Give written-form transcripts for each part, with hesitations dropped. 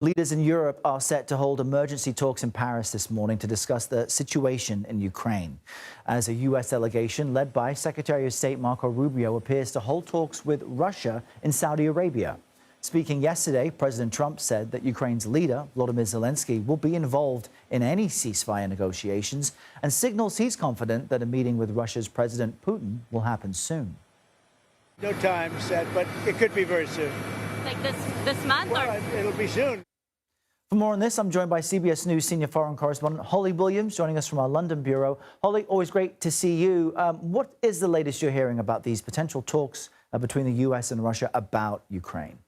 Leaders in Europe are set to hold emergency talks in Paris this morning to discuss the situation in Ukraine, as a U.S. delegation led by Secretary of State Marco Rubio appears to hold talks with Russia in Saudi Arabia. Speaking yesterday, President Trump said that Ukraine's leader, Volodymyr Zelensky, will be involved in any ceasefire negotiations and signals he's confident that a meeting with Russia's President Putin will happen soon. No time set, but it could be very soon. Like this month? Well, it'll be soon. For more on this, I'm joined by CBS News senior foreign correspondent Holly Williams, joining us from our London bureau. Holly, always great to see you. What is the latest you're hearing about these potential talks between the U.S. and Russia about Ukraine?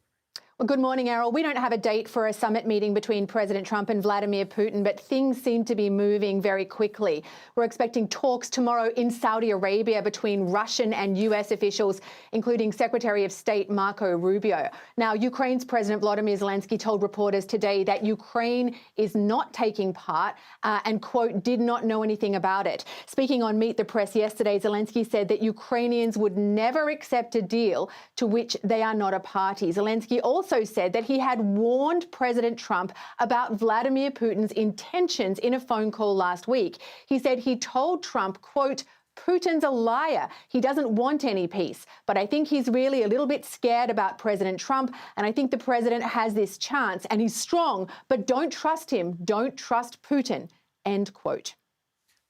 Well, good morning, Errol. We don't have a date for a summit meeting between President Trump and Vladimir Putin, but things seem to be moving very quickly. We're expecting talks tomorrow in Saudi Arabia between Russian and US officials, including Secretary of State Marco Rubio. Now, Ukraine's President Vladimir Zelensky told reporters today that Ukraine is not taking part and, quote, did not know anything about it. Speaking on Meet the Press yesterday, Zelensky said that Ukrainians would never accept a deal to which they are not a party. Zelensky also said that he had warned President Trump about Vladimir Putin's intentions in a phone call last week. He said he told Trump, quote, Putin's a liar. He doesn't want any peace. But I think he's really a little bit scared about President Trump. And I think the president has this chance and he's strong, but don't trust him. Don't trust Putin, end quote.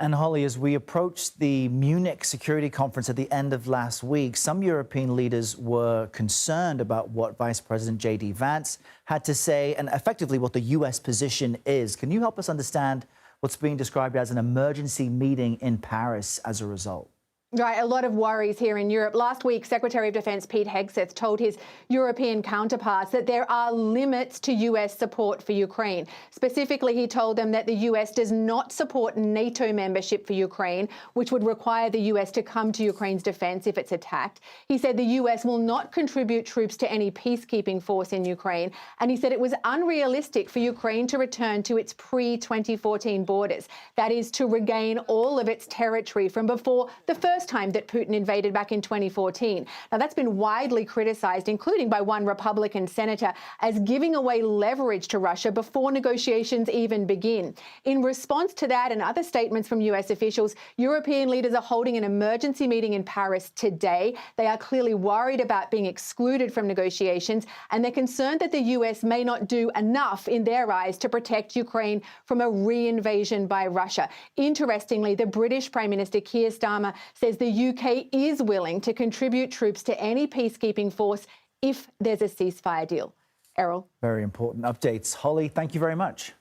And Holly, as we approach the Munich Security Conference at the end of last week, some European leaders were concerned about what Vice President J.D. Vance had to say and effectively what the U.S. position is. Can you help us understand what's being described as an emergency meeting in Paris as a result? Right, a lot of worries here in Europe. Last week, Secretary of Defence Pete Hegseth told his European counterparts that there are limits to US support for Ukraine. Specifically, he told them that the US does not support NATO membership for Ukraine, which would require the US to come to Ukraine's defence if it's attacked. He said the US will not contribute troops to any peacekeeping force in Ukraine. And he said it was unrealistic for Ukraine to return to its pre-2014 borders. That is, to regain all of its territory from before the first time that Putin invaded back in 2014. Now, that's been widely criticised, including by one Republican senator, as giving away leverage to Russia before negotiations even begin. In response to that and other statements from US officials, European leaders are holding an emergency meeting in Paris today. They are clearly worried about being excluded from negotiations, and they're concerned that the US may not do enough in their eyes to protect Ukraine from a re-invasion by Russia. Interestingly, the British Prime Minister Keir Starmer says the UK is willing to contribute troops to any peacekeeping force if there's a ceasefire deal. Errol. Very important updates. Holly, thank you very much.